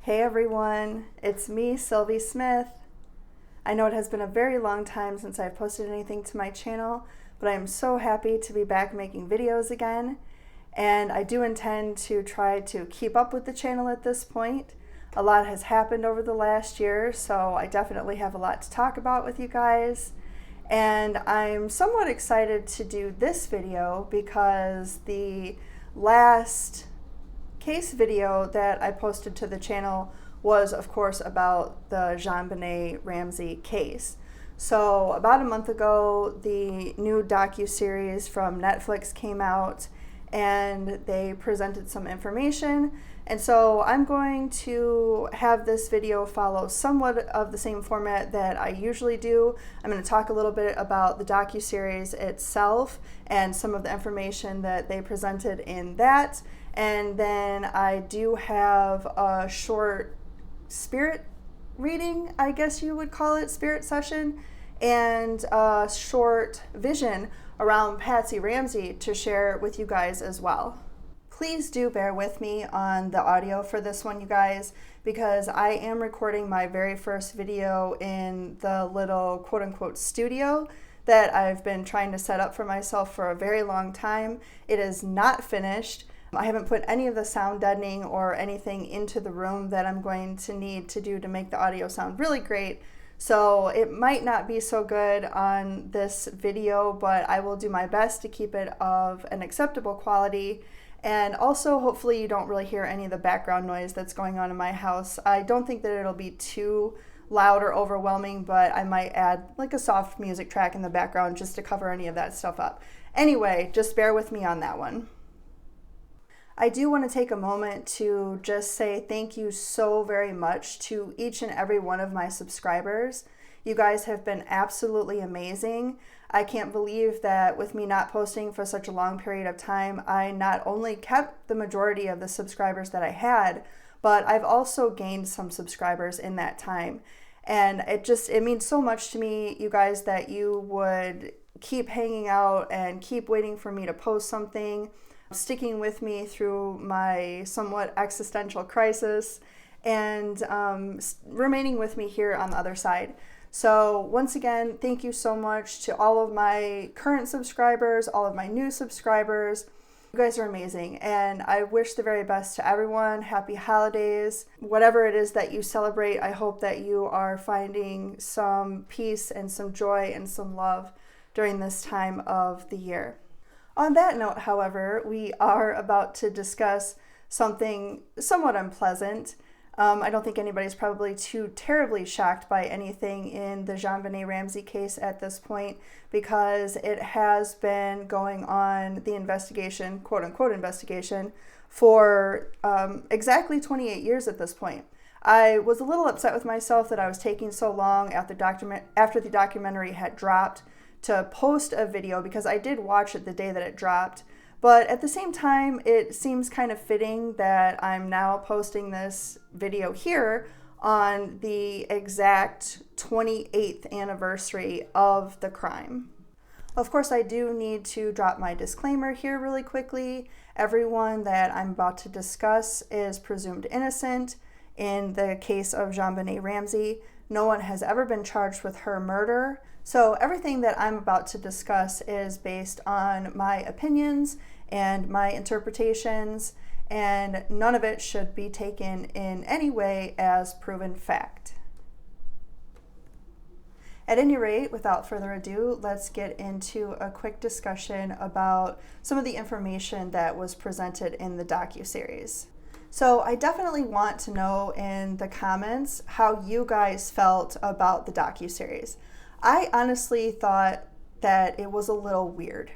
Hey everyone, it's me, Sylvie Smith. I know it has been a very long time since I've posted anything to my channel, but I am so happy to be back making videos again, and I do intend to try to keep up with the channel at this point. A lot has happened over the last year, so I definitely have a lot to talk about with you guys, and I'm somewhat excited to do this video because the last case video that I posted to the channel was, of course, about the JonBenet Ramsey case. So about a month ago, the new docuseries from Netflix came out and they presented some information. And so I'm going to have this video follow somewhat of the same format that I usually do. I'm going to talk a little bit about the docuseries itself and some of the information that they presented in that. And then I do have a short spirit reading, I guess you would call it, spirit session, and a short vision around Patsy Ramsey to share with you guys as well. Please do bear with me on the audio for this one, you guys, because I am recording my very first video in the little quote-unquote studio that I've been trying to set up for myself for a very long time. It is not finished. I haven't put any of the sound deadening or anything into the room that I'm going to need to do to make the audio sound really great. So it might not be so good on this video, but I will do my best to keep it of an acceptable quality. And also, hopefully you don't really hear any of the background noise that's going on in my house. I don't think that it'll be too loud or overwhelming, but I might add like a soft music track in the background just to cover any of that stuff up. Anyway, just bear with me on that one. I do want to take a moment to just say thank you so very much to each and every one of my subscribers. You guys have been absolutely amazing. I can't believe that with me not posting for such a long period of time, I not only kept the majority of the subscribers that I had, but I've also gained some subscribers in that time. And it means so much to me, you guys, that you would keep hanging out and keep waiting for me to post something, sticking with me through my somewhat existential crisis, and remaining with me here on the other side. So once again, thank you so much to all of my current subscribers, all of my new subscribers. You guys are amazing, and I wish the very best to everyone. Happy holidays. Whatever it is that you celebrate, I hope that you are finding some peace and some joy and some love during this time of the year. On that note, however, we are about to discuss something somewhat unpleasant. I don't think anybody's probably too terribly shocked by anything in the JonBenet Ramsey case at this point, because it has been going on, the investigation, quote-unquote investigation, for exactly 28 years at this point. I was a little upset with myself that I was taking so long after the documentary had dropped to post a video, because I did watch it the day that it dropped. But at the same time, it seems kind of fitting that I'm now posting this video here on the exact 28th anniversary of the crime. Of course, I do need to drop my disclaimer here really quickly. Everyone that I'm about to discuss is presumed innocent in the case of JonBenet Ramsey. No one has ever been charged with her murder. So everything that I'm about to discuss is based on my opinions and my interpretations, and none of it should be taken in any way as proven fact. At any rate, without further ado, let's get into a quick discussion about some of the information that was presented in the docuseries. So I definitely want to know in the comments how you guys felt about the docuseries. I honestly thought that it was a little weird,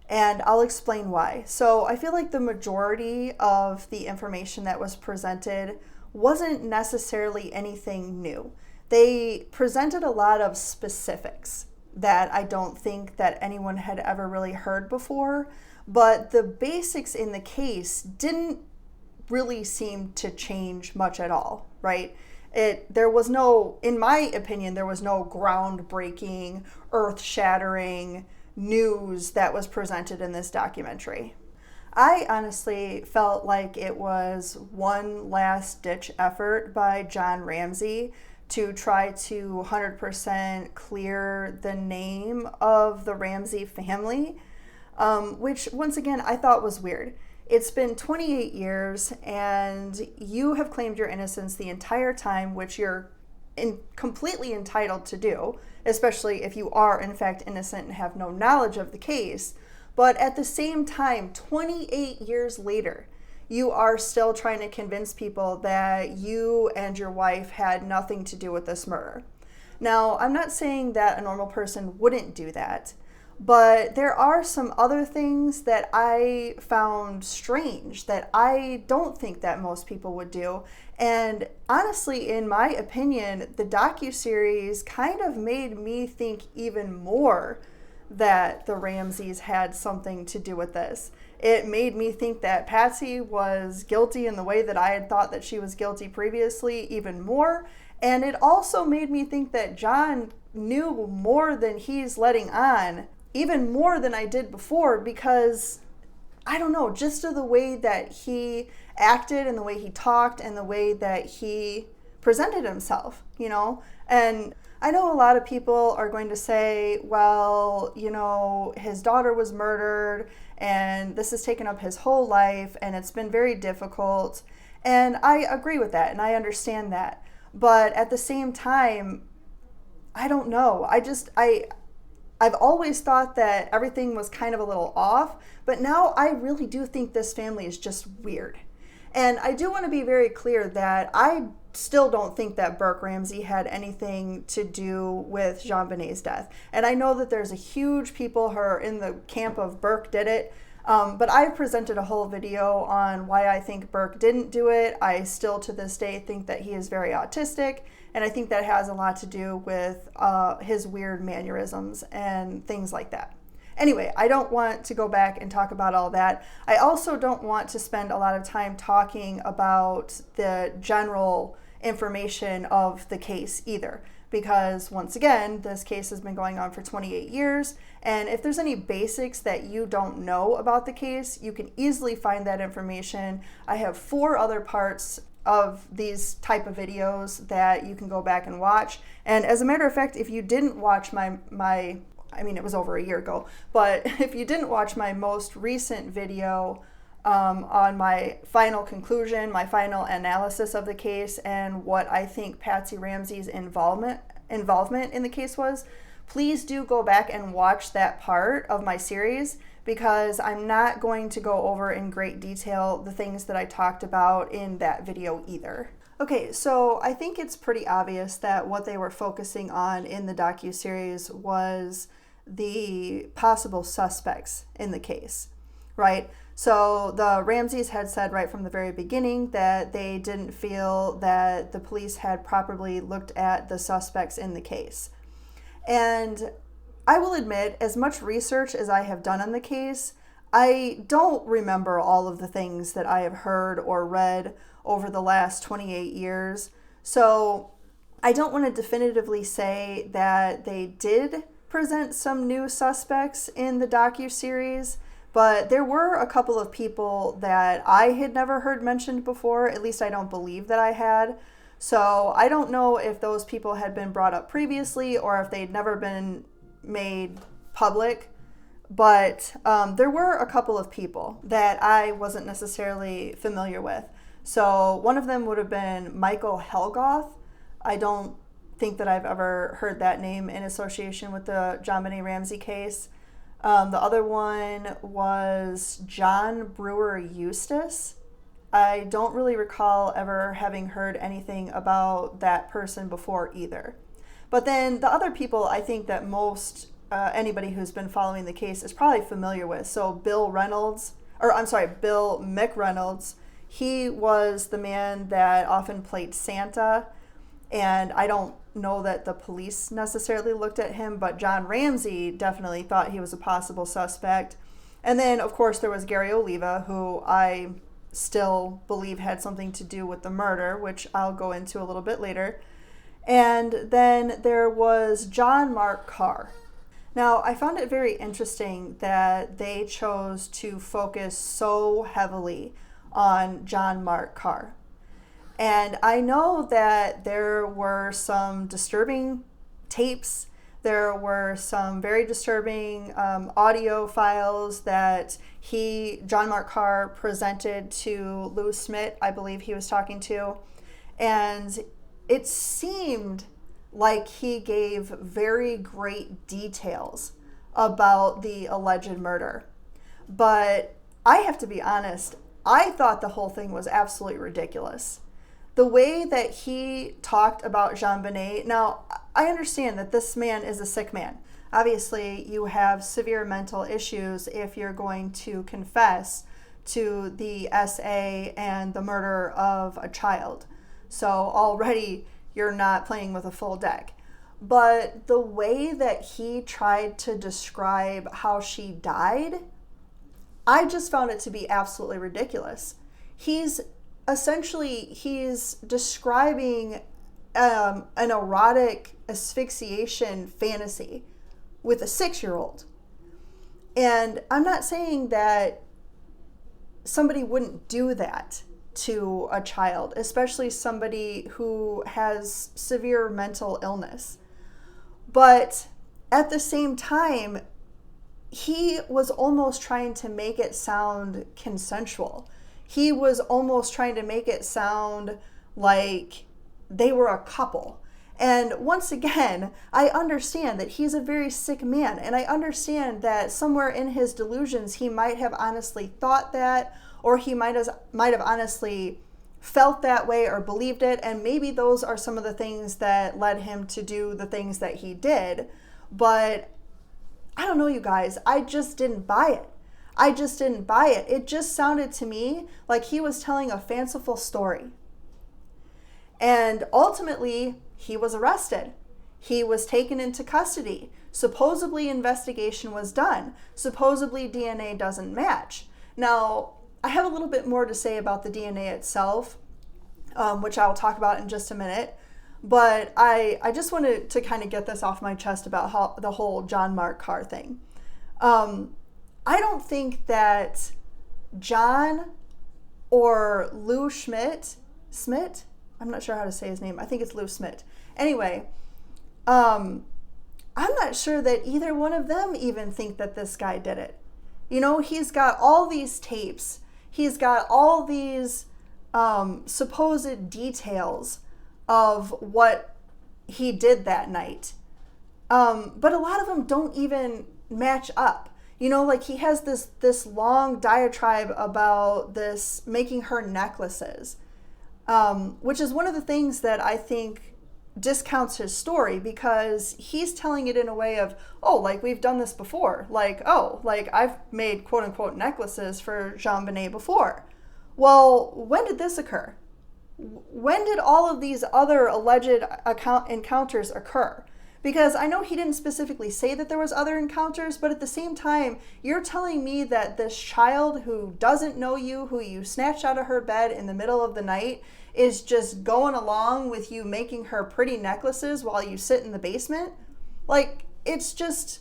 and I'll explain why. So I feel like the majority of the information that was presented wasn't necessarily anything new. They presented a lot of specifics that I don't think that anyone had ever really heard before, but the basics in the case didn't really seem to change much at all, right? There was no, in my opinion, there was no groundbreaking, earth-shattering news that was presented in this documentary. I honestly felt like it was one last ditch effort by Jon Ramsey to try to 100% clear the name of the Ramsey family, which once again I thought was weird. It's been 28 years and you have claimed your innocence the entire time, which you're completely entitled to do, especially if you are in fact innocent and have no knowledge of the case. But at the same time, 28 years later, you are still trying to convince people that you and your wife had nothing to do with this murder. Now, I'm not saying that a normal person wouldn't do that, but there are some other things that I found strange that I don't think that most people would do. And honestly, in my opinion, the docuseries kind of made me think even more that the Ramseys had something to do with this. It made me think that Patsy was guilty in the way that I had thought that she was guilty previously even more. And it also made me think that Jon knew more than he's letting on, even more than I did before, because I don't know, just to the way that he acted and the way he talked and the way that he presented himself, you know? And I know a lot of people are going to say, well, you know, his daughter was murdered and this has taken up his whole life and it's been very difficult. And I agree with that and I understand that. But at the same time, I don't know. I've always thought that everything was kind of a little off, but now I really do think this family is just weird. And I do want to be very clear that I still don't think that Burke Ramsey had anything to do with JonBenet's death. And I know that there's a huge people who are in the camp of Burke did it, but I've presented a whole video on why I think Burke didn't do it. I still to this day think that he is very autistic, and I think that has a lot to do with his weird mannerisms and things like that. Anyway, I don't want to go back and talk about all that. I also don't want to spend a lot of time talking about the general information of the case either, because once again, this case has been going on for 28 years, and if there's any basics that you don't know about the case, you can easily find that information. I have 4 other parts of these type of videos that you can go back and watch. And as a matter of fact, if you didn't watch I mean, it was over a year ago, but if you didn't watch my most recent video on my final conclusion, my final analysis of the case, and what I think Patsy Ramsey's involvement in the case was, please do go back and watch that part of my series, because I'm not going to go over in great detail the things that I talked about in that video either. Okay, so I think it's pretty obvious that what they were focusing on in the docuseries was the possible suspects in the case, right? So the Ramseys had said right from the very beginning that they didn't feel that the police had properly looked at the suspects in the case. And I will admit, as much research as I have done on the case, I don't remember all of the things that I have heard or read over the last 28 years. So I don't want to definitively say that they did present some new suspects in the docuseries, but there were a couple of people that I had never heard mentioned before. At least I don't believe that I had. So I don't know if those people had been brought up previously or if they'd never been made public. But there were a couple of people that I wasn't necessarily familiar with. So one of them would have been Michael Helgoth. I don't think that I've ever heard that name in association with the JonBenet Ramsey case. The other one was John Brewer Eustace. I don't really recall ever having heard anything about that person before either. But then the other people I think that most anybody who's been following the case is probably familiar with. So Bill McReynolds, he was the man that often played Santa, and I don't know that the police necessarily looked at him, but Jon Ramsey definitely thought he was a possible suspect. And then, of course, there was Gary Oliva, who I still believe had something to do with the murder, which I'll go into a little bit later. And then there was John Mark Carr. Now, I found it very interesting that they chose to focus so heavily on John Mark Carr. And I know that there were some disturbing tapes. There were some very disturbing audio files that John Mark Carr, presented to Lou Smith, I believe he was talking to. And it seemed like he gave very great details about the alleged murder. But I have to be honest, I thought the whole thing was absolutely ridiculous. The way that he talked about JonBenet, now I understand that this man is a sick man. Obviously, you have severe mental issues if you're going to confess to the SA and the murder of a child. So already you're not playing with a full deck. But the way that he tried to describe how she died, I just found it to be absolutely ridiculous. He's describing an erotic asphyxiation fantasy with a 6-year-old. And I'm not saying that somebody wouldn't do that to a child, especially somebody who has severe mental illness. But at the same time, he was almost trying to make it sound consensual. He was almost trying to make it sound like they were a couple. And once again, I understand that he's a very sick man, and I understand that somewhere in his delusions he might have honestly thought that, or he might have honestly felt that way or believed it, and maybe those are some of the things that led him to do the things that he did. But I don't know, you guys, I just didn't buy it. It just sounded to me like he was telling a fanciful story. And ultimately, he was arrested. He was taken into custody. Supposedly, investigation was done. Supposedly, DNA doesn't match. Now, I have a little bit more to say about the DNA itself, which I will talk about in just a minute. But I just wanted to kind of get this off my chest about how the whole John Mark Carr thing. I don't think that John or Lou Smith, I'm not sure how to say his name. I think it's Lou Smith. Anyway, I'm not sure that either one of them even think that this guy did it. You know, he's got all these tapes. He's got all these supposed details of what he did that night. But a lot of them don't even match up. You know, like he has this long diatribe about this making her necklaces, which is one of the things that I think discounts his story, because he's telling it in a way of, oh, like we've done this before. Like, oh, like I've made quote unquote necklaces for JonBenet before. Well, when did this occur? When did all of these other alleged encounters occur? Because I know he didn't specifically say that there was other encounters, but at the same time, you're telling me that this child who doesn't know you, who you snatched out of her bed in the middle of the night, is just going along with you making her pretty necklaces while you sit in the basement? Like, it's just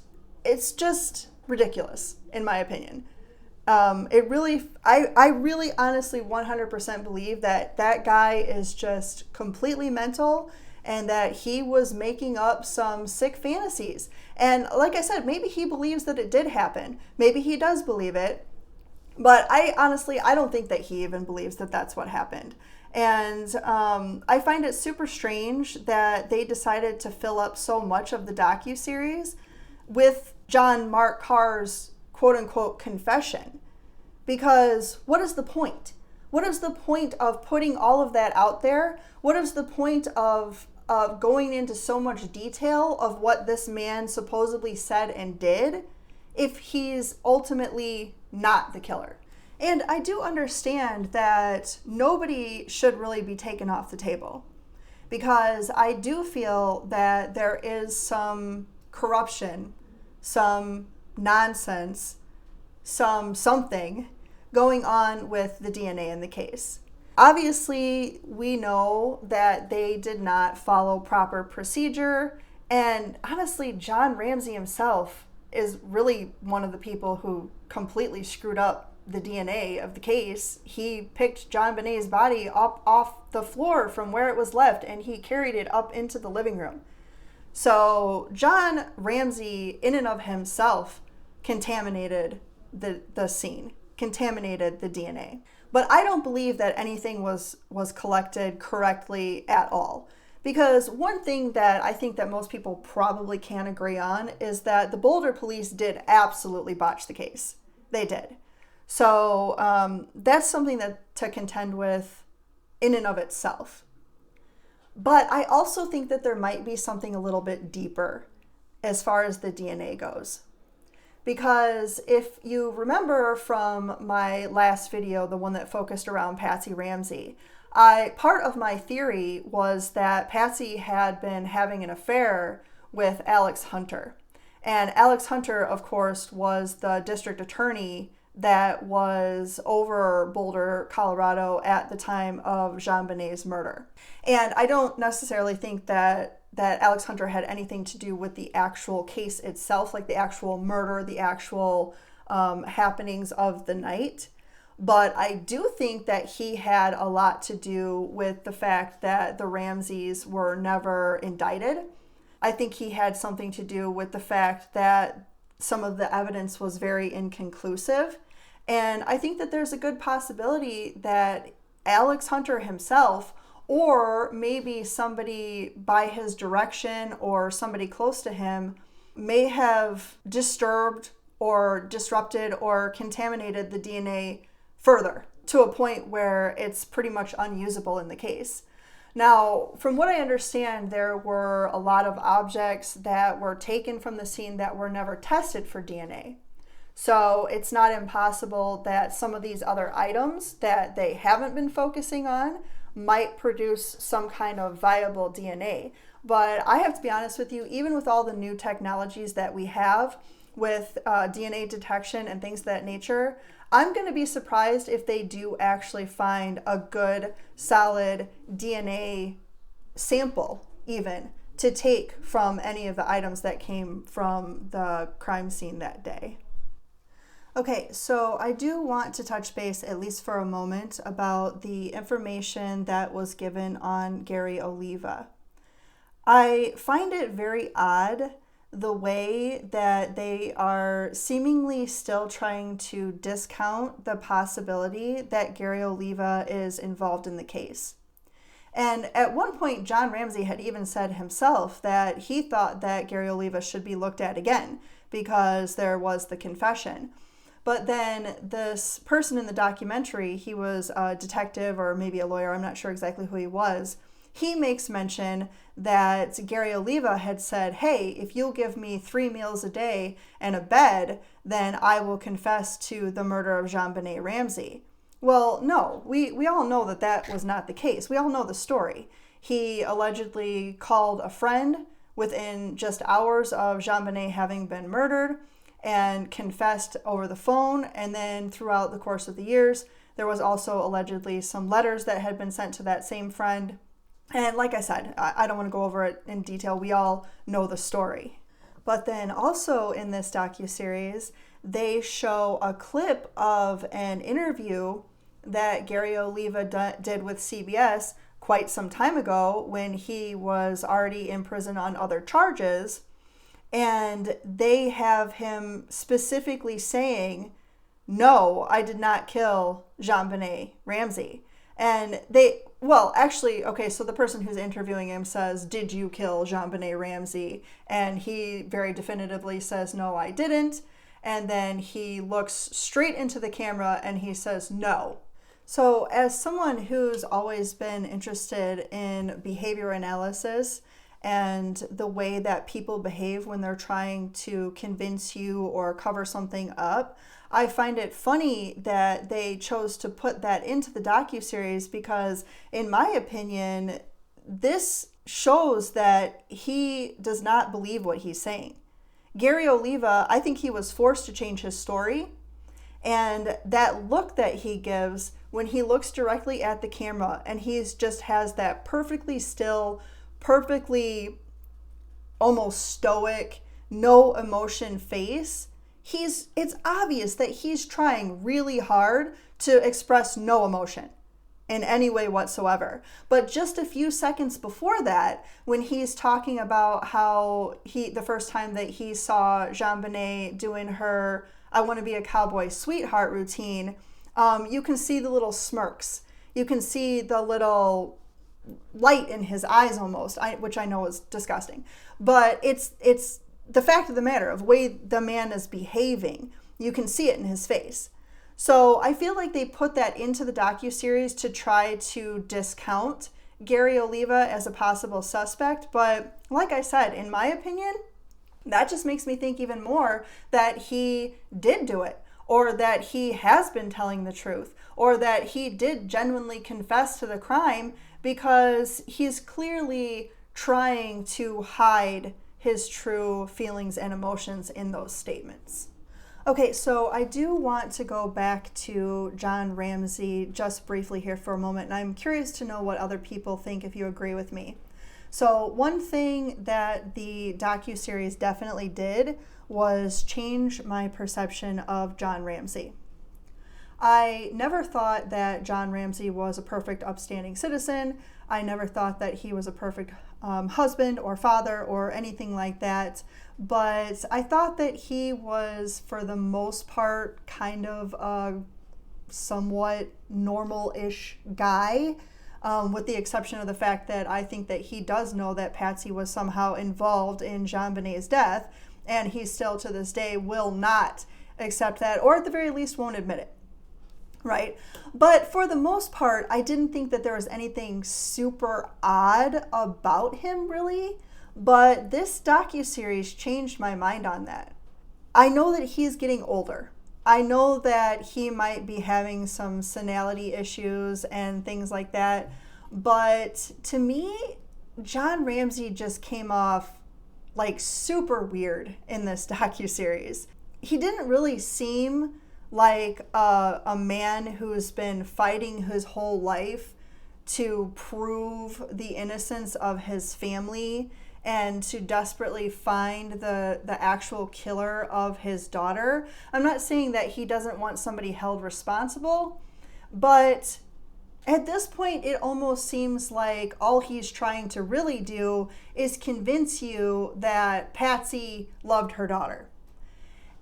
ridiculous, in my opinion. I really honestly 100% believe that that guy is just completely mental, and that he was making up some sick fantasies. And like I said, maybe he believes that it did happen. Maybe he does believe it. But I don't think that he even believes that that's what happened. And I find it super strange that they decided to fill up so much of the docuseries with John Mark Carr's quote-unquote confession. Because what is the point? What is the point of putting all of that out there? What is the point of going into so much detail of what this man supposedly said and did if he's ultimately not the killer? And I do understand that nobody should really be taken off the table, because I do feel that there is some corruption, some nonsense, something going on with the DNA in the case. Obviously, we know that they did not follow proper procedure And honestly, John Ramsey himself is really one of the people who completely screwed up the DNA of the case. He picked JonBenet's body up off the floor from where it was left, and he carried it up into the living room. So John Ramsey, in and of himself, contaminated the scene, contaminated the DNA. But I don't believe that anything was collected correctly at all. Because one thing that I think that most people probably can agree on is that the Boulder police did absolutely botch the case. They did. So that's something to contend with in and of itself. But I also think that there might be something a little bit deeper as far as the DNA goes. Because if you remember from my last video, the one that focused around Patsy Ramsey, part of my theory was that Patsy had been having an affair with Alex Hunter. And Alex Hunter, of course, was the district attorney that was over Boulder, Colorado at the time of JonBenet's murder. And I don't necessarily think that Alex Hunter had anything to do with the actual case itself, like the actual murder, the actual happenings of the night. But I do think that he had a lot to do with the fact that the Ramseys were never indicted. I think he had something to do with the fact that some of the evidence was very inconclusive. And I think that there's a good possibility that Alex Hunter himself, or maybe somebody by his direction or somebody close to him, may have disturbed or disrupted or contaminated the DNA further to a point where it's pretty much unusable in the case. Now, from what I understand, there were a lot of objects that were taken from the scene that were never tested for DNA. So it's not impossible that some of these other items that they haven't been focusing on might produce some kind of viable DNA. But I have to be honest with you, even with all the new technologies that we have with DNA detection and things of that nature, I'm going to be surprised if they do actually find a good, solid DNA sample even to take from any of the items that came from the crime scene that day. Okay, so I do want to touch base, at least for a moment, about the information that was given on Gary Oliva. I find it very odd the way that they are seemingly still trying to discount the possibility that Gary Oliva is involved in the case. And at one point, John Ramsey had even said himself that he thought that Gary Oliva should be looked at again because there was the confession. But then this person in the documentary, he was a detective or maybe a lawyer, I'm not sure exactly who he was, he makes mention that Gary Oliva had said, hey, if you'll give me 3 meals a day and a bed, then I will confess to the murder of JonBenet Ramsey. Well, no, we all know that that was not the case. We all know the story. He allegedly called a friend within just hours of JonBenet having been murdered and confessed over the phone. And then throughout the course of the years, there was also allegedly some letters that had been sent to that same friend. And like I said, I don't want to go over it in detail. We all know the story. But then also in this docuseries, they show a clip of an interview that Gary Oliva did with CBS quite some time ago when he was already in prison on other charges. And they have him specifically saying, no, I did not kill JonBenet Ramsey. And so the person who's interviewing him says, did you kill JonBenet Ramsey? And he very definitively says, no, I didn't. And then he looks straight into the camera and he says, no. So as someone who's always been interested in behavior analysis and the way that people behave when they're trying to convince you or cover something up, I find it funny that they chose to put that into the docuseries because, in my opinion, this shows that he does not believe what he's saying. Gary Oliva, I think he was forced to change his story, and that look that he gives when he looks directly at the camera and he just has that perfectly still, perfectly almost stoic, no emotion face, it's obvious that he's trying really hard to express no emotion in any way whatsoever. But just a few seconds before that, when he's talking about how the first time that he saw JonBenet doing her "I want to be a cowboy sweetheart" routine, you can see the little smirks. You can see the little light in his eyes almost, which I know is disgusting. But it's the fact of the matter of the way the man is behaving. You can see it in his face. So I feel like they put that into the docuseries to try to discount Gary Oliva as a possible suspect. But like I said, in my opinion, that just makes me think even more that he did do it, or that he has been telling the truth, or that he did genuinely confess to the crime, because he's clearly trying to hide his true feelings and emotions in those statements. Okay, so I do want to go back to Jon Ramsey just briefly here for a moment, and I'm curious to know what other people think, if you agree with me. So one thing that the docuseries definitely did was change my perception of Jon Ramsey. I never thought that Jon Ramsey was a perfect, upstanding citizen. I never thought that he was a perfect husband or father or anything like that. But I thought that he was, for the most part, kind of a somewhat normal-ish guy, with the exception of the fact that I think that he does know that Patsy was somehow involved in JonBenet's death, and he still to this day will not accept that, or at the very least won't admit it. Right? But for the most part, I didn't think that there was anything super odd about him, really. But this docuseries changed my mind on that. I know that he's getting older. I know that he might be having some senility issues and things like that. But to me, Jon Ramsey just came off like super weird in this docuseries. He didn't really seem like a man who's been fighting his whole life to prove the innocence of his family and to desperately find the actual killer of his daughter. I'm not saying that he doesn't want somebody held responsible, but at this point, it almost seems like all he's trying to really do is convince you that Patsy loved her daughter.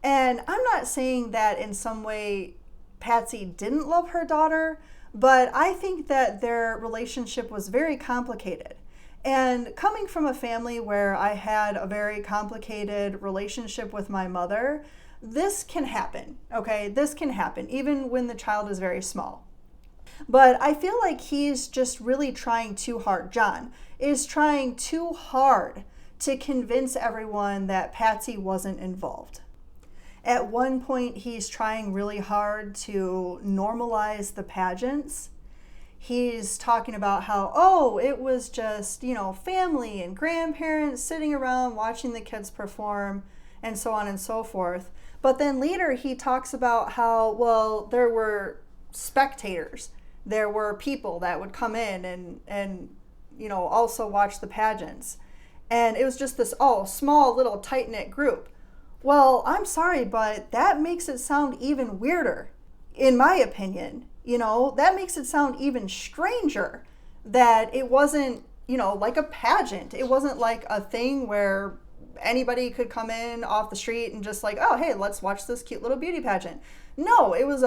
And I'm not saying that in some way Patsy didn't love her daughter, but I think that their relationship was very complicated. And coming from a family where I had a very complicated relationship with my mother, this can happen, okay? This can happen, even when the child is very small. But I feel like he's just really trying too hard. Jon is trying too hard to convince everyone that Patsy wasn't involved. At one point, he's trying really hard to normalize the pageants. He's talking about how, oh, it was just, family and grandparents sitting around watching the kids perform and so on and so forth. But then later he talks about how, well, there were spectators. There were people that would come in and also watch the pageants. And it was just this, small little tight-knit group. Well, I'm sorry, but that makes it sound even weirder, in my opinion. That makes it sound even stranger that it wasn't, like a pageant. It wasn't like a thing where anybody could come in off the street and just like, oh, hey, let's watch this cute little beauty pageant. No, it was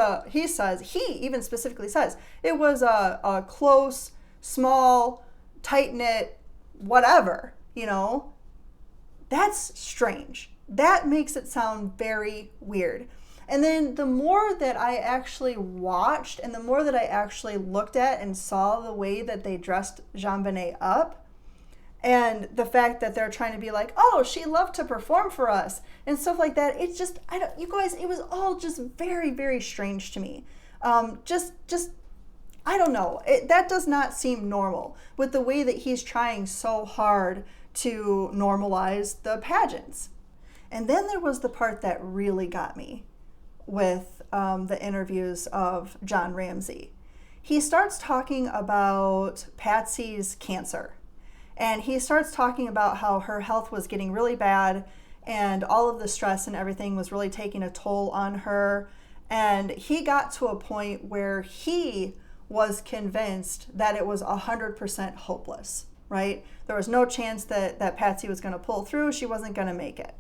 he even specifically says, it was a close, small, tight-knit, whatever, That's strange. That makes it sound very weird. And then the more that I actually watched and the more that I actually looked at and saw the way that they dressed JonBenet up, and the fact that they're trying to be like, oh, she loved to perform for us and stuff like that, it's just, you guys, it was all just very, very strange to me. I don't know. That does not seem normal with the way that he's trying so hard to normalize the pageants. And then there was the part that really got me with the interviews of Jon Ramsey. He starts talking about Patsy's cancer And he starts talking about how her health was getting really bad and all of the stress and everything was really taking a toll on her. And he got to a point where he was convinced that it was 100% hopeless, right? There was no chance that Patsy was going to pull through. She wasn't going to make it.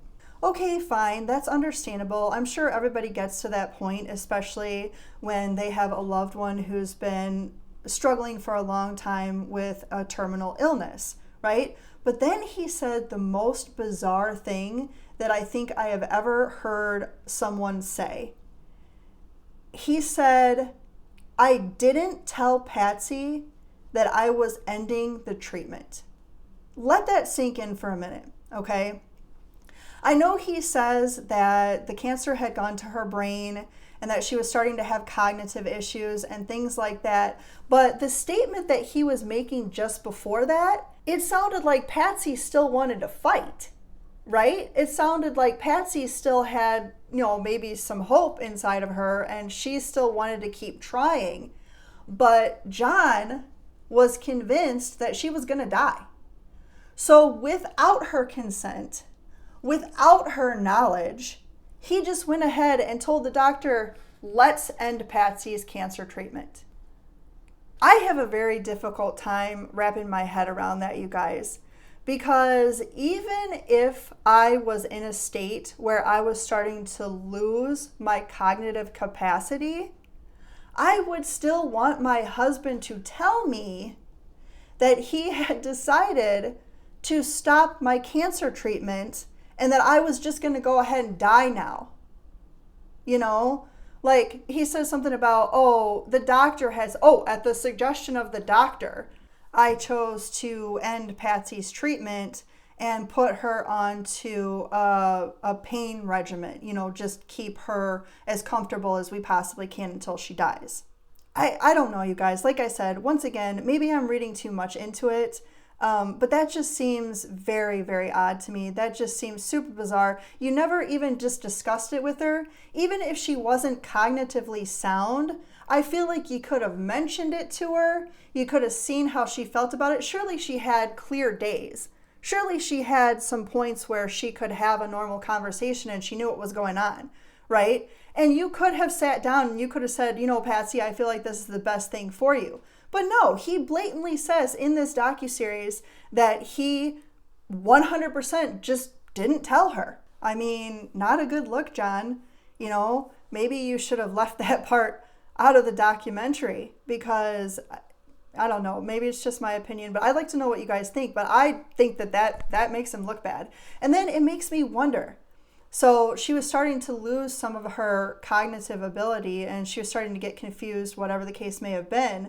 Okay, fine, that's understandable. I'm sure everybody gets to that point, especially when they have a loved one who's been struggling for a long time with a terminal illness, right? But then he said the most bizarre thing that I think I have ever heard someone say. He said, I didn't tell Patsy that I was ending the treatment. Let that sink in for a minute, okay? I know he says that the cancer had gone to her brain and that she was starting to have cognitive issues and things like that. But the statement that he was making just before that, it sounded like Patsy still wanted to fight, right? It sounded like Patsy still had, maybe some hope inside of her and she still wanted to keep trying. But Jon was convinced that she was going to die. So without her consent, without her knowledge, he just went ahead and told the doctor, let's end Patsy's cancer treatment. I have a very difficult time wrapping my head around that, you guys, because even if I was in a state where I was starting to lose my cognitive capacity, I would still want my husband to tell me that he had decided to stop my cancer treatment and that I was just going to go ahead and die now. Like he says something about, the doctor has, at the suggestion of the doctor, I chose to end Patsy's treatment and put her onto a pain regimen, just keep her as comfortable as we possibly can until she dies. I don't know, you guys. Like I said, once again, maybe I'm reading too much into it. But that just seems very, very odd to me. That just seems super bizarre. You never even just discussed it with her. Even if she wasn't cognitively sound, I feel like you could have mentioned it to her. You could have seen how she felt about it. Surely she had clear days. Surely she had some points where she could have a normal conversation and she knew what was going on, right? And you could have sat down and you could have said, Patsy, I feel like this is the best thing for you. But no, he blatantly says in this docuseries that he 100% just didn't tell her. I mean, not a good look, Jon. Maybe you should have left that part out of the documentary because, I don't know, maybe it's just my opinion, but I'd like to know what you guys think. But I think that makes him look bad. And then it makes me wonder. So she was starting to lose some of her cognitive ability and she was starting to get confused, whatever the case may have been.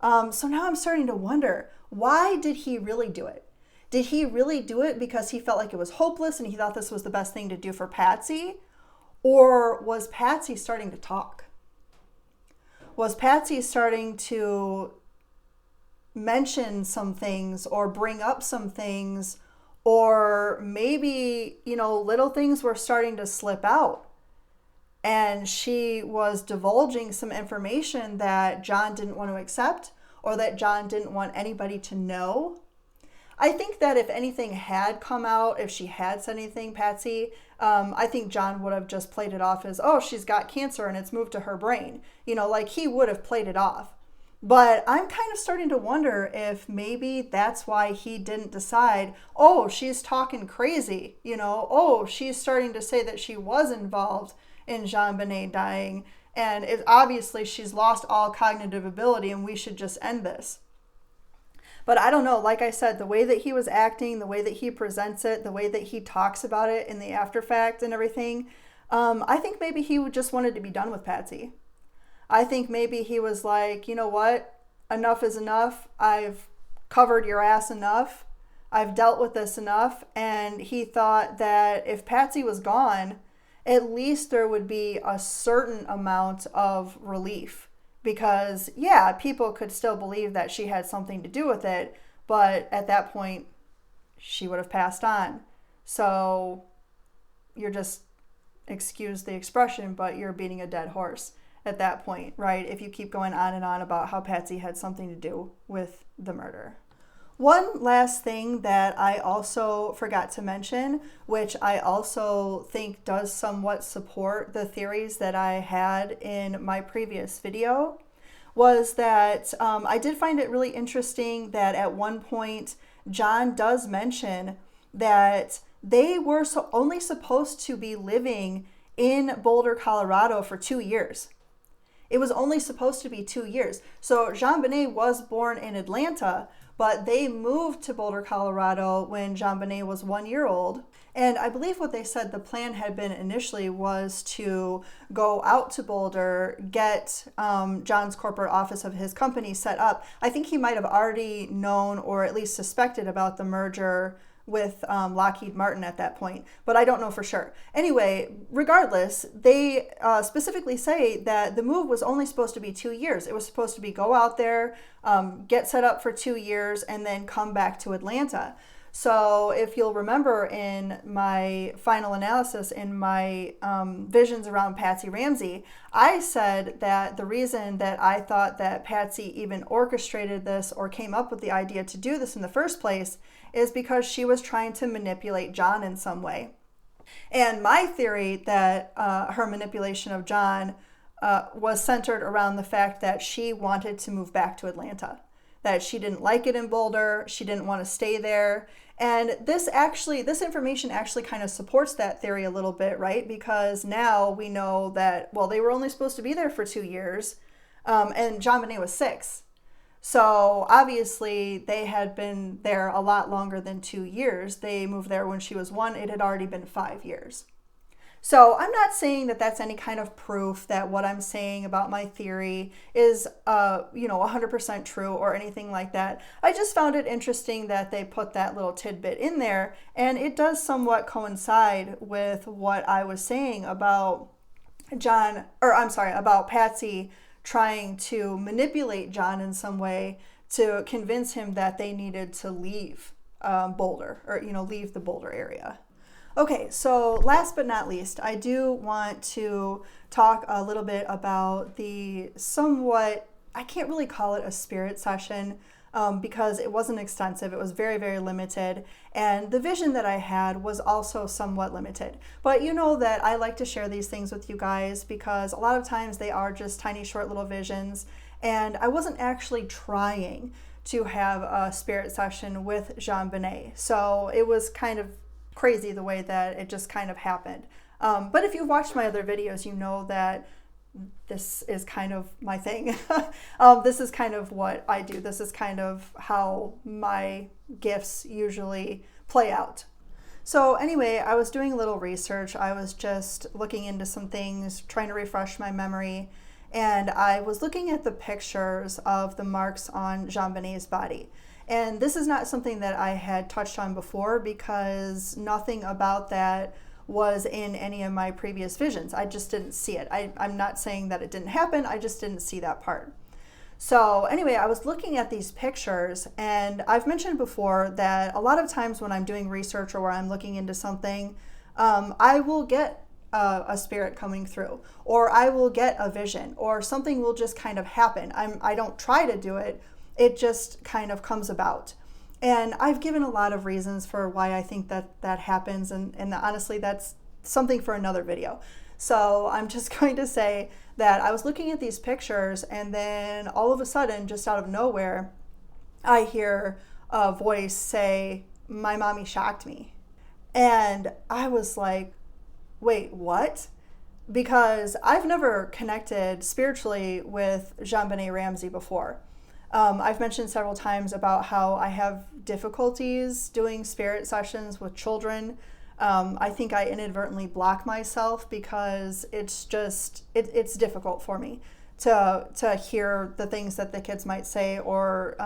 So now I'm starting to wonder, why did he really do it? Did he really do it because he felt like it was hopeless and he thought this was the best thing to do for Patsy? Or was Patsy starting to talk? Was Patsy starting to mention some things or bring up some things? Or maybe, little things were starting to slip out. And she was divulging some information that Jon didn't want to accept or that Jon didn't want anybody to know. I think that if anything had come out, if she had said anything, Patsy, I think Jon would have just played it off as, she's got cancer and it's moved to her brain. Like he would have played it off. But I'm kind of starting to wonder if maybe that's why he didn't decide, she's talking crazy, she's starting to say that she was involved in JonBenet dying, and obviously she's lost all cognitive ability and we should just end this. But I don't know, like I said, the way that he was acting, the way that he presents it, the way that he talks about it in the after fact and everything, I think maybe he just wanted to be done with Patsy. I think maybe he was like, you know what, enough is enough. I've covered your ass enough. I've dealt with this enough. And he thought that if Patsy was gone, at least there would be a certain amount of relief because, people could still believe that she had something to do with it, but at that point, she would have passed on. So you're just, excuse the expression, but you're beating a dead horse at that point, right? If you keep going on and on about how Patsy had something to do with the murder. One last thing that I also forgot to mention, which I also think does somewhat support the theories that I had in my previous video, was that I did find it really interesting that at one point John does mention that they were only supposed to be living in Boulder, Colorado for 2 years. It was only supposed to be 2 years. So JonBenet was born in Atlanta, but they moved to Boulder, Colorado when JonBenet was 1 year old. And I believe what they said the plan had been initially was to go out to Boulder, get John's corporate office of his company set up. I think he might have already known or at least suspected about the merger with Lockheed Martin at that point, but I don't know for sure. Anyway, regardless, they specifically say that the move was only supposed to be 2 years. It was supposed to be go out there, get set up for 2 years, and then come back to Atlanta. So if you'll remember in my final analysis, in my visions around Patsy Ramsey, I said that the reason that I thought that Patsy even orchestrated this or came up with the idea to do this in the first place is because she was trying to manipulate John in some way. And my theory that her manipulation of John was centered around the fact that she wanted to move back to Atlanta, that she didn't like it in Boulder, she didn't want to stay there. And this information actually kind of supports that theory a little bit, right? Because now we know that, well, they were only supposed to be there for 2 years, and JonBenet was 6. So obviously they had been there a lot longer than 2 years. They moved there when she was 1. It had already been 5 years. So I'm not saying that that's any kind of proof that what I'm saying about my theory is, 100% true or anything like that. I just found it interesting that they put that little tidbit in there, and it does somewhat coincide with what I was saying about about Patsy trying to manipulate John in some way to convince him that they needed to leave Boulder, or leave the Boulder area. Okay, so last but not least, I do want to talk a little bit about the somewhat, I can't really call it a spirit session because it wasn't extensive. It was very, very limited. And the vision that I had was also somewhat limited. But you know that I like to share these things with you guys because a lot of times they are just tiny, short little visions. And I wasn't actually trying to have a spirit session with JonBenet. So it was kind of crazy the way that it just kind of happened. But if you've watched my other videos, you know that this is kind of my thing. This is kind of what I do. This is kind of how my gifts usually play out. So anyway, I was doing a little research. I was just looking into some things, trying to refresh my memory. And I was looking at the pictures of the marks on JonBenet's body. And this is not something that I had touched on before because nothing about that was in any of my previous visions. I just didn't see it. I'm not saying that it didn't happen. I just didn't see that part. So anyway, I was looking at these pictures, and I've mentioned before that a lot of times when I'm doing research or where I'm looking into something, I will get a spirit coming through, or I will get a vision, or something will just kind of happen. I don't try to do it. It just kind of comes about. And I've given a lot of reasons for why I think that happens. And honestly, that's something for another video. So I'm just going to say that I was looking at these pictures, and then all of a sudden, just out of nowhere, I hear a voice say, "My mommy shocked me." And I was like, wait, what? Because I've never connected spiritually with JonBenet Ramsey before. I've mentioned several times about how I have difficulties doing spirit sessions with children. I think I inadvertently block myself because it's just, it's difficult for me to hear the things that the kids might say, or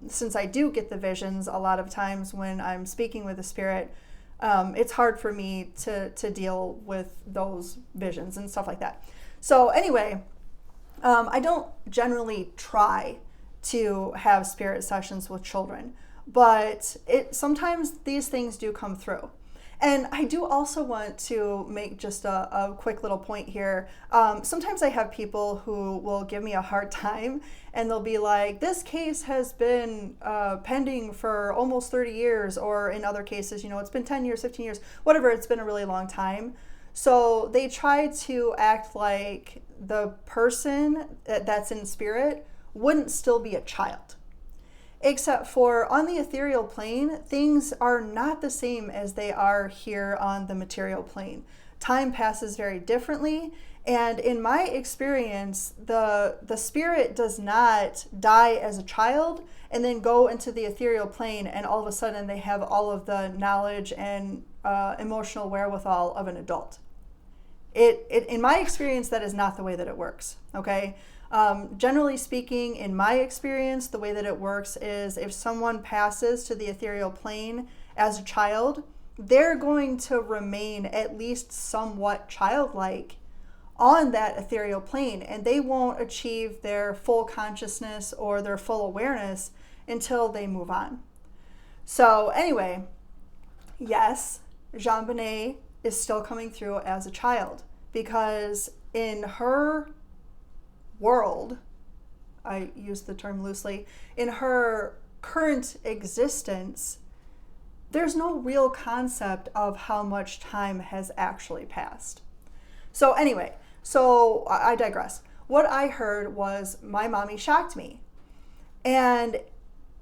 since I do get the visions a lot of times when I'm speaking with a spirit, it's hard for me to deal with those visions and stuff like that. So anyway, I don't generally try to have spirit sessions with children, but sometimes these things do come through. And I do also want to make just a quick little point here. Sometimes I have people who will give me a hard time, and they'll be like, this case has been pending for almost 30 years, or in other cases, it's been 10 years, 15 years, whatever, it's been a really long time. So they try to act like the person that's in spirit wouldn't still be a child. Except for on the ethereal plane, things are not the same as they are here on the material plane. Time passes very differently, and in my experience, the spirit does not die as a child and then go into the ethereal plane and all of a sudden they have all of the knowledge and emotional wherewithal of an adult. In my experience, that is not the way that it works, okay? Generally speaking, in my experience, the way that it works is if someone passes to the ethereal plane as a child, they're going to remain at least somewhat childlike on that ethereal plane, and they won't achieve their full consciousness or their full awareness until they move on. So anyway, yes, JonBenet is still coming through as a child, because in her world, I use the term loosely, in her current existence, there's no real concept of how much time has actually passed. So anyway, I digress. What I heard was my mommy shocked me. And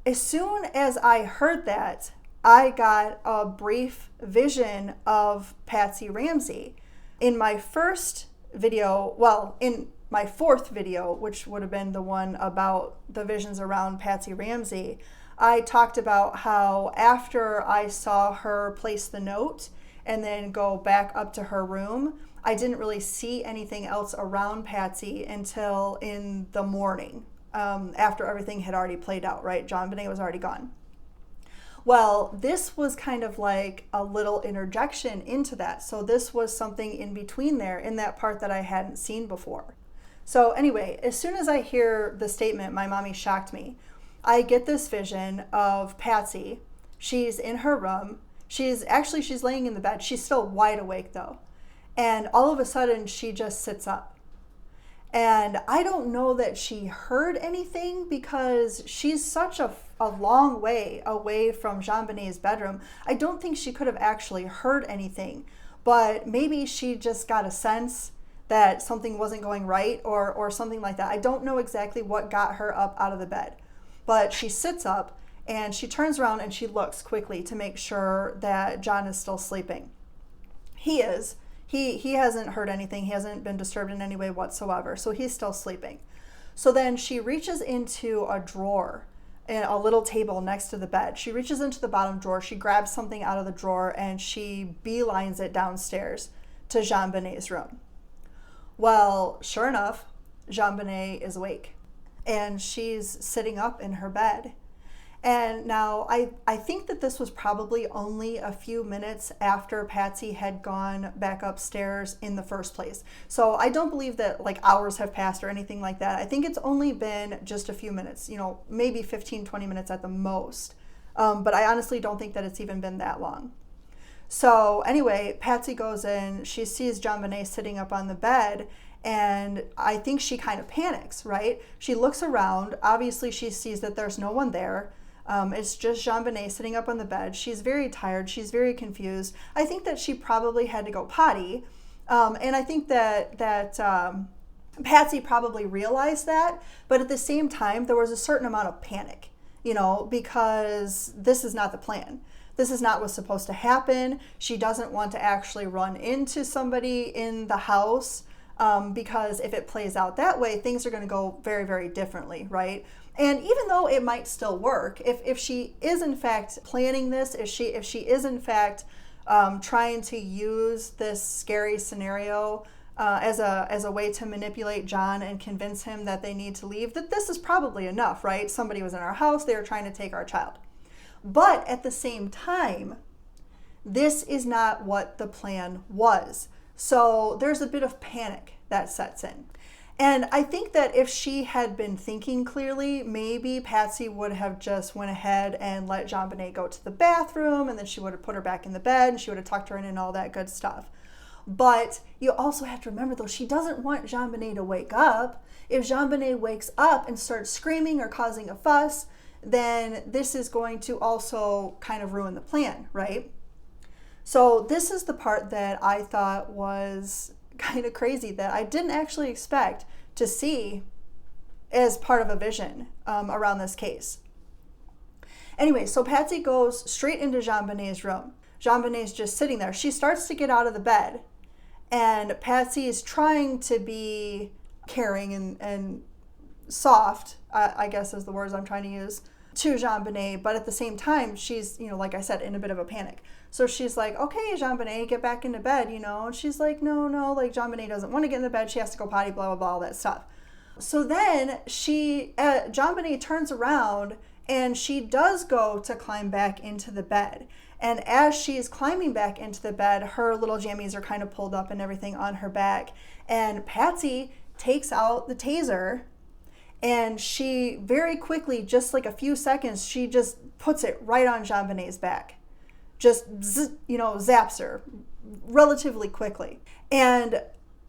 as soon as I heard that, I got a brief vision of Patsy Ramsey. In my first video, in my fourth video, which would have been the one about the visions around Patsy Ramsey, I talked about how after I saw her place the note and then go back up to her room, I didn't really see anything else around Patsy until in the morning, after everything had already played out, right? JonBenet was already gone. Well, this was kind of like a little interjection into that. So this was something in between there, in that part that I hadn't seen before. So anyway, as soon as I hear the statement, my mommy shocked me, I get this vision of Patsy. She's in her room. She's laying in the bed. She's still wide awake though. And all of a sudden she just sits up. And I don't know that she heard anything because she's such a long way away from JonBenet's bedroom. I don't think she could have actually heard anything, but maybe she just got a sense that something wasn't going right or something like that. I don't know exactly what got her up out of the bed, but she sits up and she turns around and she looks quickly to make sure that John is still sleeping. He is. He hasn't heard anything. He hasn't been disturbed in any way whatsoever. So he's still sleeping. So then she reaches into a drawer, a little table next to the bed. She reaches into the bottom drawer. She grabs something out of the drawer and she beelines it downstairs to JonBenet's room. Well, sure enough, JonBenet is awake and she's sitting up in her bed. And now I think that this was probably only a few minutes after Patsy had gone back upstairs in the first place. So I don't believe that like hours have passed or anything like that. I think it's only been just a few minutes, maybe 15, 20 minutes at the most. But I honestly don't think that it's even been that long. So anyway, Patsy goes in, she sees JonBenet sitting up on the bed, and I think she kind of panics, right? She looks around. Obviously, she sees that there's no one there. It's just JonBenet sitting up on the bed. She's very tired. She's very confused. I think that she probably had to go potty. And I think that Patsy probably realized that. But at the same time, there was a certain amount of panic, because this is not the plan. This is not what's supposed to happen. She doesn't want to actually run into somebody in the house, because if it plays out that way, things are going to go very, very differently, right? And even though it might still work, if she is in fact planning this, if she is in fact trying to use this scary scenario as a way to manipulate John and convince him that they need to leave, that this is probably enough, right? Somebody was in our house, they were trying to take our child. But at the same time, this is not what the plan was. So there's a bit of panic that sets in. And I think that if she had been thinking clearly, maybe Patsy would have just went ahead and let JonBenet go to the bathroom, and then she would have put her back in the bed, and she would have tucked her in and all that good stuff. But you also have to remember, though, she doesn't want JonBenet to wake up. If JonBenet wakes up and starts screaming or causing a fuss, then this is going to also kind of ruin the plan, right? So this is the part that I thought was kind of crazy, that I didn't actually expect to see as part of a vision around this case. Anyway, so Patsy goes straight into JonBenet's room. JonBenet's just sitting there. She starts to get out of the bed, and Patsy is trying to be caring and soft, I guess is the words I'm trying to use, to JonBenet, but at the same time, she's, like I said, in a bit of a panic. So she's like, okay, JonBenet, get back into bed, and she's like, no, like JonBenet doesn't want to get in the bed, she has to go potty, blah, blah, blah, all that stuff. So then JonBenet turns around, and she does go to climb back into the bed. And as she's climbing back into the bed, her little jammies are kind of pulled up and everything on her back. And Patsy takes out the taser, and she very quickly, just like a few seconds, she just puts it right on JonBenet's back. Just, zaps her relatively quickly. And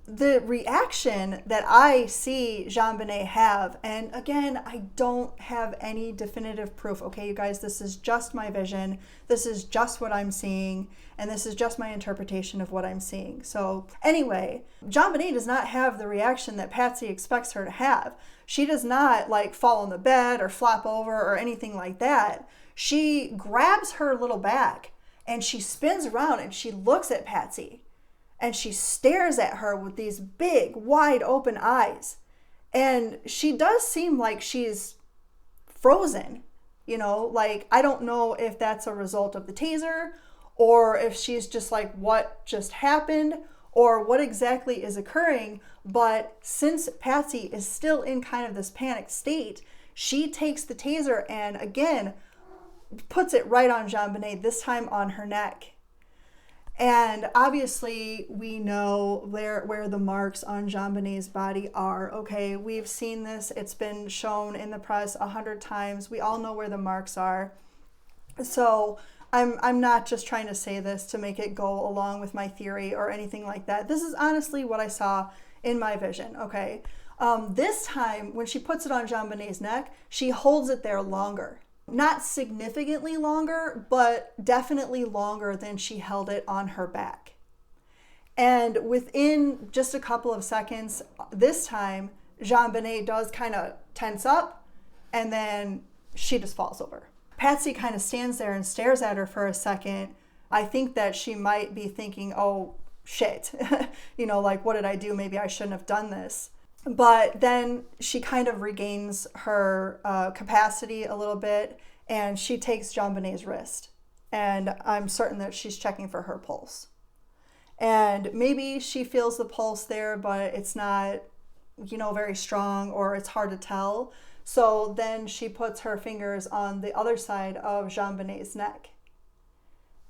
the reaction that I see JonBenet have, and again, I don't have any definitive proof, okay, you guys, this is just my vision, this is just what I'm seeing, and this is just my interpretation of what I'm seeing. So anyway, JonBenet does not have the reaction that Patsy expects her to have. She does not like fall on the bed or flop over or anything like that. She grabs her little back and she spins around and she looks at Patsy. And she stares at her with these big, wide open eyes. And she does seem like she's frozen, like, I don't know if that's a result of the taser, or if she's just like, what just happened, or what exactly is occurring. But since Patsy is still in kind of this panic state, she takes the taser and again, puts it right on JonBenet, this time on her neck. And obviously we know where the marks on JonBenet's body are, okay? We've seen this. It's been shown in the press 100 times. We all know where the marks are. So I'm not just trying to say this to make it go along with my theory or anything like that. This is honestly what I saw in my vision, okay? This time, when she puts it on JonBenet's neck, she holds it there longer. Not significantly longer, but definitely longer than she held it on her back. And within just a couple of seconds, this time, JonBenet does kind of tense up, and then she just falls over. Patsy kind of stands there and stares at her for a second. I think that she might be thinking, oh, shit, like, what did I do? Maybe I shouldn't have done this. But then she kind of regains her capacity a little bit, and she takes JonBenet's wrist. And I'm certain that she's checking for her pulse. And maybe she feels the pulse there, but it's not, very strong, or it's hard to tell. So then she puts her fingers on the other side of JonBenet's neck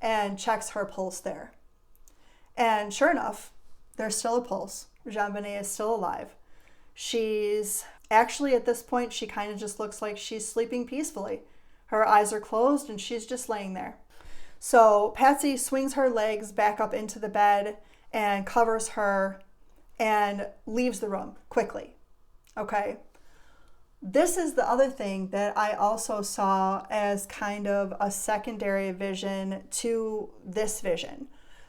and checks her pulse there. And sure enough, there's still a pulse. JonBenet is still alive. She's actually, at this point, she kind of just looks like she's sleeping peacefully. Her eyes are closed and she's just laying there. So Patsy swings her legs back up into the bed and covers her and leaves the room quickly. Okay. This is the other thing that I also saw as kind of a secondary vision to this vision.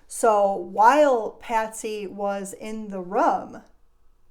So while Patsy was in the room,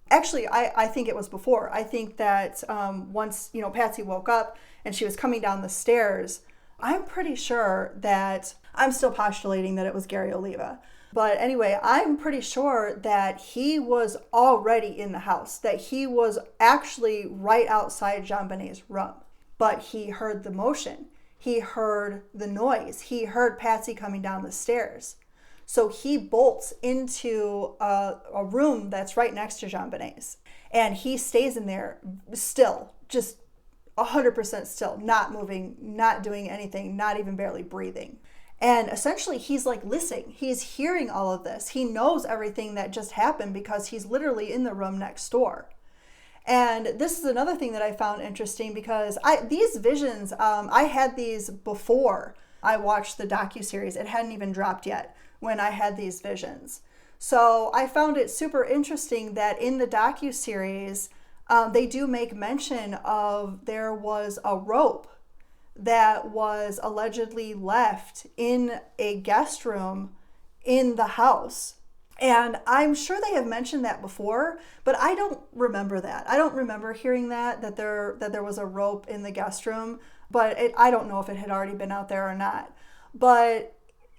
actually, I think it was before. I think that once, Patsy woke up and she was coming down the stairs, I'm pretty sure that, I'm still postulating that it was Gary Oliva. But anyway, I'm pretty sure that he was already in the house, that he was actually right outside JonBenet's room. But he heard the motion. He heard the noise. He heard Patsy coming down the stairs. So he bolts into a room that's right next to JonBenet's. And he stays in there still, just 100% still, not moving, not doing anything, not even barely breathing. And essentially he's like listening. He's hearing all of this. He knows everything that just happened because he's literally in the room next door. And this is another thing that I found interesting because these visions, I had these before I watched the docuseries. It hadn't even dropped yet when I had these visions. So I found it super interesting that in the docuseries, they do make mention of there was a rope that was allegedly left in a guest room in the house. And I'm sure they have mentioned that before, but I don't remember that. I don't remember hearing that there was a rope in the guest room, but I don't know if it had already been out there or not. But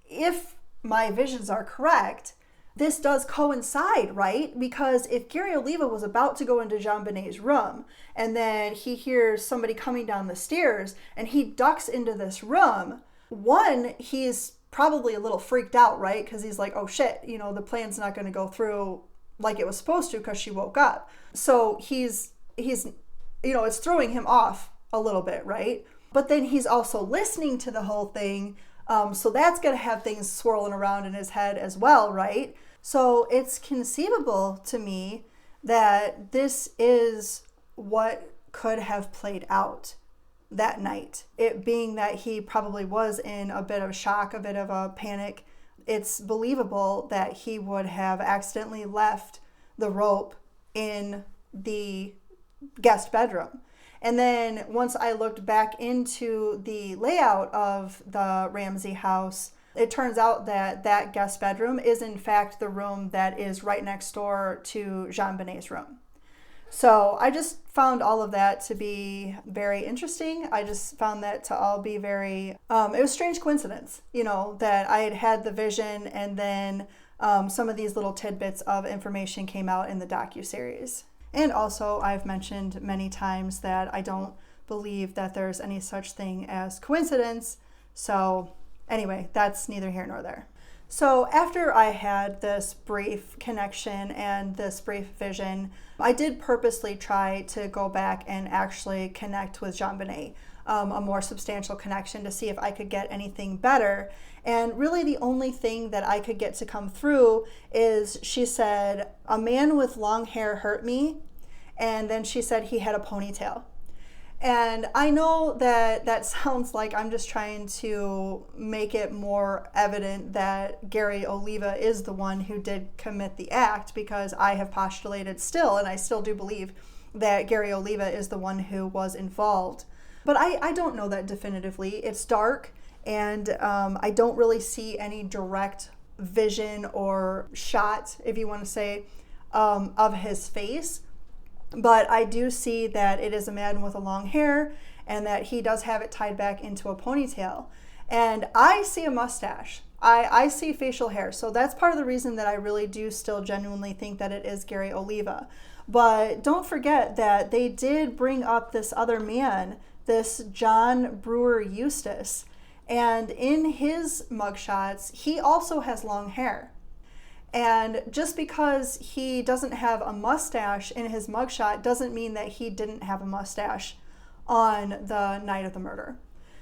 if my visions are correct, this does coincide, right? Because if Gary Oliva was about to go into JonBenet's room and then he hears somebody coming down the stairs and he ducks into this room, one, he's probably a little freaked out, right? Because he's like, oh shit, the plan's not going to go through like it was supposed to because she woke up. So he's it's throwing him off a little bit, right? But then he's also listening to the whole thing. So that's going to have things swirling around in his head as well, right? So it's conceivable to me that this is what could have played out that night. It being that he probably was in a bit of shock, a bit of a panic. It's believable that he would have accidentally left the rope in the guest bedroom. And then once I looked back into the layout of the Ramsey house, it turns out that that guest bedroom is in fact the room that is right next door to JonBenet's room. So I just found all of that to be very interesting. I just found that to all be very, it was a strange coincidence, that I had the vision and then some of these little tidbits of information came out in the docuseries. And also I've mentioned many times that I don't believe that there's any such thing as coincidence. So anyway, that's neither here nor there. So after I had this brief connection and this brief vision, I did purposely try to go back and actually connect with JonBenet, a more substantial connection to see if I could get anything better. And really the only thing that I could get to come through is she said, a man with long hair hurt me. And then she said he had a ponytail. And I know that sounds like I'm just trying to make it more evident that Gary Oliva is the one who did commit the act, because I have postulated still, and I still do believe that Gary Oliva is the one who was involved. But I don't know that definitively. It's dark, and I don't really see any direct vision or shot, if you want to say, of his face. But I do see that it is a man with a long hair and that he does have it tied back into a ponytail. And I see a mustache. I see facial hair. So that's part of the reason that I really do still genuinely think that it is Gary Oliva. But don't forget that they did bring up this other man, this John Brewer Eustace. And in his mugshots, he also has long hair. And just because he doesn't have a mustache in his mugshot doesn't mean that he didn't have a mustache on the night of the murder.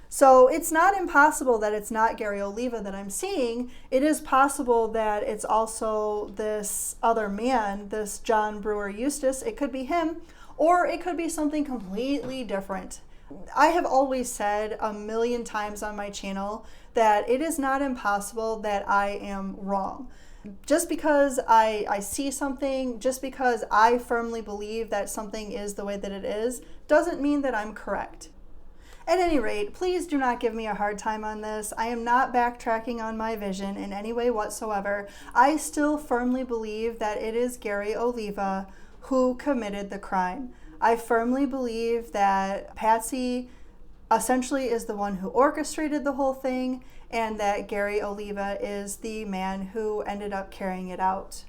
So it's not impossible that it's not Gary Oliva that I'm seeing. It is possible that it's also this other man, this John Brewer Eustace. It could be him, or it could be something completely different. I have always said a million times on my channel that it is not impossible that I am wrong. Just because I see something, just because I firmly believe that something is the way that it is, doesn't mean that I'm correct. At any rate, please do not give me a hard time on this. I am not backtracking on my vision in any way whatsoever. I still firmly believe that it is Gary Oliva who committed the crime. I firmly believe that Patsy essentially is the one who orchestrated the whole thing, and that Gary Oliva is the man who ended up carrying it out.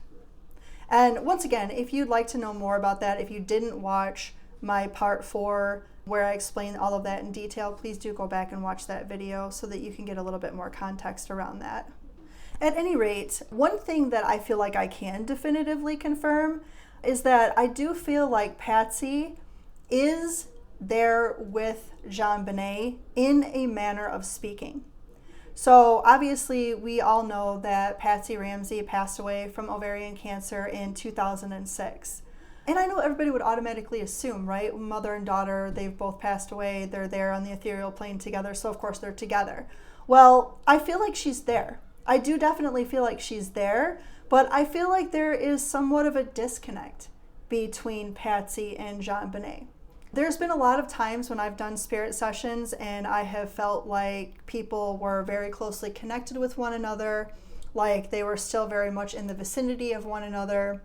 And once again, if you'd like to know more about that, if you didn't watch my part 4 where I explain all of that in detail, please do go back and watch that video so that you can get a little bit more context around that. At any rate, one thing that I feel like I can definitively confirm is that I do feel like Patsy is there with JonBenet in a manner of speaking. So obviously we all know that Patsy Ramsey passed away from ovarian cancer in 2006. And I know everybody would automatically assume, right? Mother and daughter, they've both passed away. They're there on the ethereal plane together. So, of course, they're together. Well, I feel like she's there. I do definitely feel like she's there. But I feel like there is somewhat of a disconnect between Patsy and JonBenet. There's been a lot of times when I've done spirit sessions and I have felt like people were very closely connected with one another, like they were still very much in the vicinity of one another,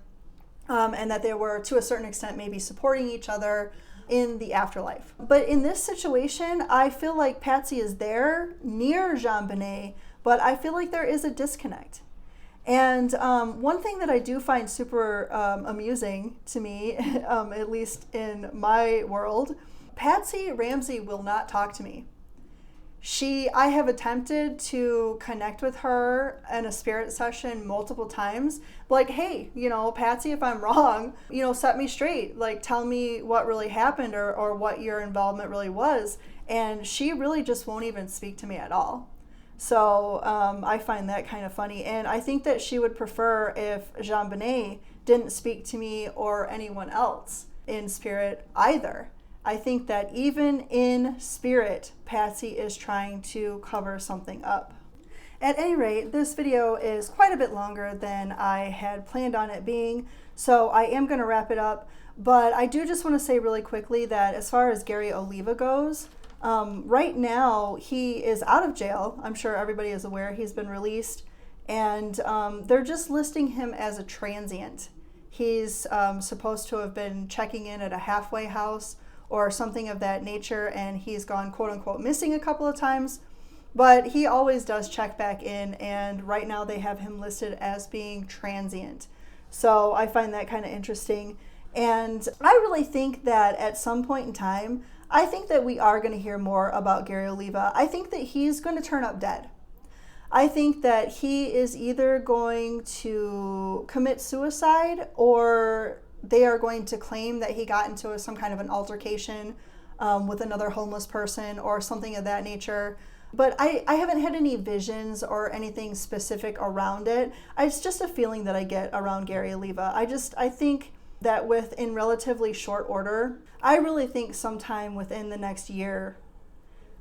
and that they were, to a certain extent, maybe supporting each other in the afterlife. But in this situation, I feel like Patsy is there near JonBenet, but I feel like there is a disconnect. And one thing that I do find super amusing to me, at least in my world, Patsy Ramsey will not talk to me. I have attempted to connect with her in a spirit session multiple times. Like, hey, Patsy, if I'm wrong, set me straight. Like, tell me what really happened or what your involvement really was. And she really just won't even speak to me at all. So I find that kind of funny. And I think that she would prefer if JonBenet didn't speak to me or anyone else in spirit either. I think that even in spirit, Patsy is trying to cover something up. At any rate, this video is quite a bit longer than I had planned on it being, so I am going to wrap it up. But I do just want to say really quickly that as far as Gary Oliva goes, right now he is out of jail. I'm sure everybody is aware he's been released, and they're just listing him as a transient. He's supposed to have been checking in at a halfway house or something of that nature, and he's gone quote unquote missing a couple of times, but he always does check back in, and right now they have him listed as being transient. So I find that kind of interesting, and I really think that at some point in time, I think that we are going to hear more about Gary Oliva. I think that he's going to turn up dead. I think that he is either going to commit suicide, or they are going to claim that he got into some kind of an altercation with another homeless person or something of that nature. But I haven't had any visions or anything specific around it. It's just a feeling that I get around Gary Oliva. I think that in relatively short order, I really think sometime within the next year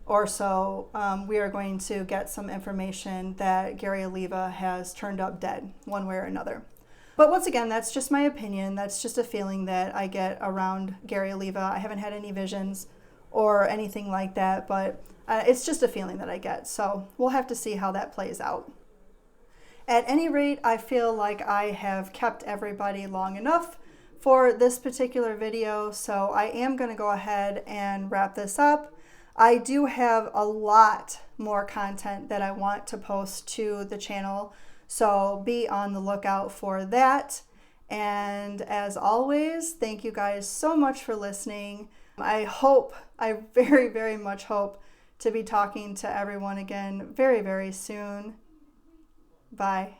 or so, we are going to get some information that Gary Oliva has turned up dead one way or another. But once again, that's just my opinion. That's just a feeling that I get around Gary Oliva. I haven't had any visions or anything like that, but it's just a feeling that I get. So we'll have to see how that plays out. At any rate, I feel like I have kept everybody long enough for this particular video, so I am going to go ahead and wrap this up. I do have a lot more content that I want to post to the channel, so be on the lookout for that. And as always, thank you guys so much for listening. I very, very much hope to be talking to everyone again very, very soon. Bye.